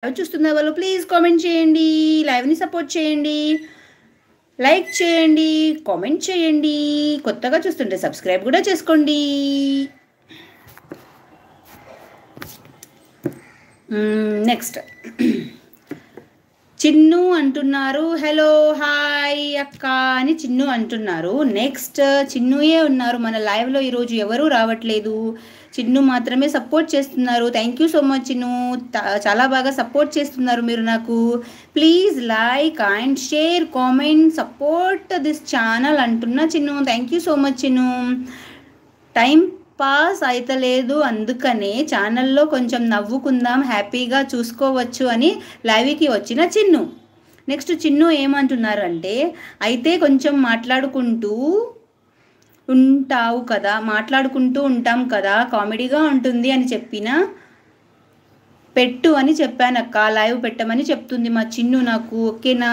Live చూస్తున్న వాళ్ళు please comment చేయండి, లైవ్ని సపోర్ట్ చేయండి, లైక్ చేయండి, కామెంట్ చేయండి. కొత్తగా చూస్తుంటే సబ్స్క్రైబ్ కూడా చేసుకోండి. నెక్స్ట్ చిన్ను అంటున్నారు, హలో హాయ్ అక్క అని చిన్ను అంటున్నారు. నెక్స్ట్ చిన్నుయే ఉన్నారు మన లైవ్లో. ఈరోజు ఎవరూ రావట్లేదు, చిన్ను మాత్రమే సపోర్ట్ చేస్తున్నారు. Thank you so much Chinnu, చాలా బాగా సపోర్ట్ చేస్తున్నారు మీరు నాకు. Please like and share, comment, support this channel అంటున్నా Chinnu. Thank you so much Chinnu. Time pass అయితలేదు, అందుకనే ఛానల్లో కొంచెం నవ్వుకుందాం, హ్యాపీగా చూసుకోవచ్చు అని లైవ్కి వచ్చిన చిన్ను. నెక్స్ట్ చిన్ను ఏమంటున్నారు అంటే, అయితే కొంచెం మాట్లాడుకుంటూ ఉంటాం కదా, కామెడీగా ఉంటుంది అని పెట్టు అని చెప్పానక్క, లైవ్ పెట్టమని చెప్తుంది మా చిన్ను నాకు. ఓకేనా?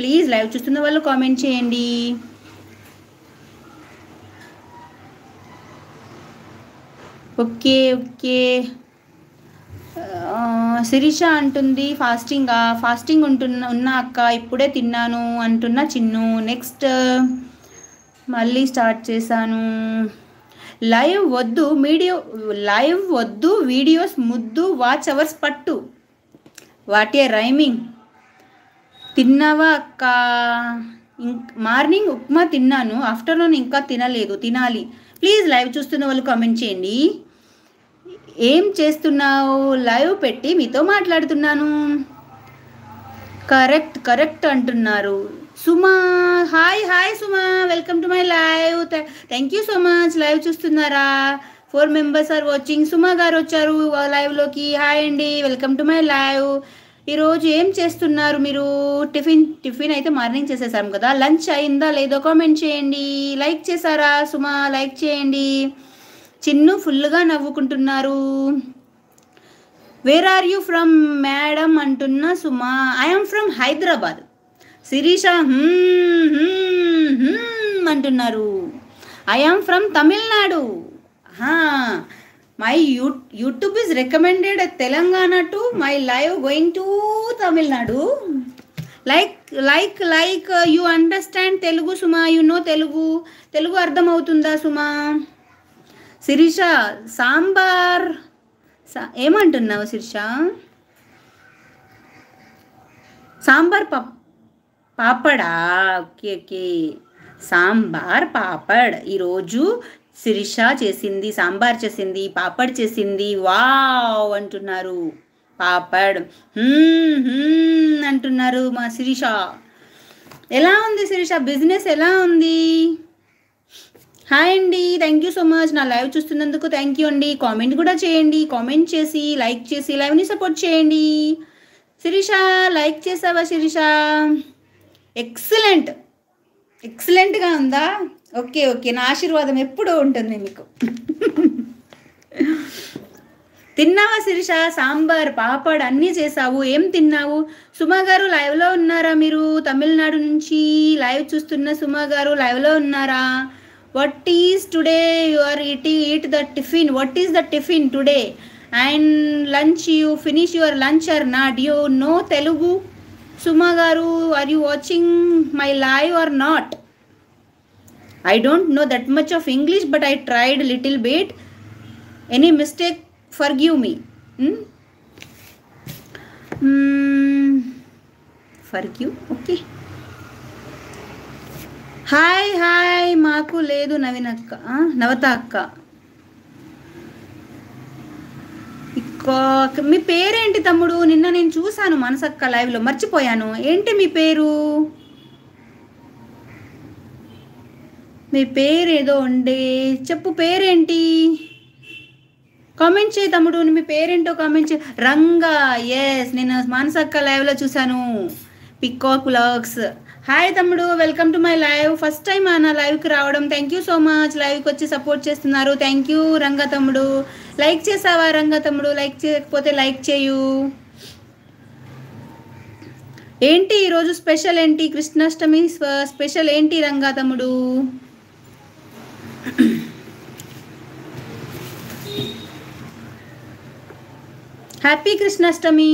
ప్లీజ్ లైవ్ చూస్తున్న వాళ్ళు కామెంట్ చేయండి. ఓకే శిరీష అంటుంది ఫాస్టింగ్ ఉన్నా అక్క, ఇప్పుడే తిన్నాను అంటున్నా చిన్ను. నెక్స్ట్ మళ్ళీ స్టార్ట్ చేశాను. లైవ్ వద్దు వీడియోస్ ముద్దు, వాచ్ అవర్స్ పట్టు. What a rhyming. తిన్నావా అక్క? మార్నింగ్ ఉప్మా తిన్నాను, ఆఫ్టర్నూన్ ఇంకా తినలేదు, తినాలి. ప్లీజ్ లైవ్ చూస్తున్న వాళ్ళు కామెంట్ చేయండి. ఏం చేస్తున్నావు? లైవ్ పెట్టి మీతో మాట్లాడుతున్నాను. కరెక్ట్ అంటున్నారు. Suma hi Suma, welcome to my live. Thank you so much. Live చూస్తున్నారా? 4 మెంబర్స్ ఆర్ వాచింగ్. సుమా గారు వచ్చారు లైవ్లోకి. హాయ్ అండి, వెల్కమ్ టు మై లైవ్. ఈరోజు ఏం చేస్తున్నారు మీరు? టిఫిన్ అయితే మార్నింగ్ చేసేసాం కదా, లంచ్ అయిందా లేదో కామెంట్ చేయండి. లైక్ చేశారా సుమా? లైక్ చేయండి. చిన్ను ఫుల్గా నవ్వుకుంటున్నారు. Where are you from madam అంటున్నా సుమా. I'm from Hyderabad. శిరీష అంటున్నారు. I'm from Tamil Nadu. My YouTube is recommended Telangana to my live going to Tamil Nadu. Like you understand Telugu Suma? You know Telugu అర్థమవుతుందా సుమా? శిరీష సాంబార్ ఏమంటున్నావు శిరీష? సాంబార్ పాపడా? ఓకే సాంబార్ పాపడ్. ఈరోజు శిరీష చేసింది, సాంబార్ చేసింది, పాపడ్ చేసింది. వావ్ అంటున్నారు. పాపడ్ అంటున్నారు మా శిరీష. ఎలా ఉంది శిరీష బిజినెస్, ఎలా ఉంది? హాయ్ అండి, థ్యాంక్ యూ సో మచ్. నా లైవ్ చూస్తున్నందుకు థ్యాంక్ యూ అండి. కామెంట్ కూడా చేయండి, కామెంట్ చేసి లైక్ చేసి లైవ్ని సపోర్ట్ చేయండి. శిరీష లైక్ చేసావా శిరీష? ఎక్సలెంట్గా ఉందా? ఓకే నా ఆశీర్వాదం ఎప్పుడూ ఉంటుంది మీకు. తిన్నావా శిరీష? సాంబార్ పాపడ్ అన్నీ చేసావు. ఏం తిన్నావు? సుమా గారు లైవ్లో ఉన్నారా మీరు? తమిళనాడు నుంచి లైవ్ చూస్తున్న సుమా గారు లైవ్లో ఉన్నారా? What is today you are eat the tiffin? What is the tiffin today? And lunch, you finish your lunch or not? You know Telugu? Suma garu, are you watching my live or not? I don't know that much of English, but I tried a little bit. Any mistake, forgive me. Forgive, okay. Hi మాకు లేదు నవత అక్క. మీ పేరేంటి తమ్ముడు? నిన్న నేను చూశాను మనసక్క లైవ్లో, మర్చిపోయాను. ఏంటి మీ పేరు? మీ పేరేదో ఉండే, చెప్పు పేరేంటి? కామెంట్ చేయి తమ్ముడు, మీ పేరేంటో కామెంట్ చేయి. రంగా, ఎస్, నేను మనసక్క లైవ్లో చూశాను. Peacock vlogs. హాయ్ తమ్ముడు, welcome to my live. First time నా లైవ్కి రావడం. Thank you so much. లైవ్కి వచ్చి సపోర్ట్ చేస్తున్నారు. థ్యాంక్ యూ రంగా తమ్ముడు. లైక్ చేసావా రంగా తమ్ముడు? లైక్ చేయకపోతే లైక్ చేయు. ఏంటి ఈరోజు స్పెషల్ ఏంటి? కృష్ణాష్టమి స్పెషల్ ఏంటి రంగా తమ్ముడు? హ్యాపీ కృష్ణాష్టమి.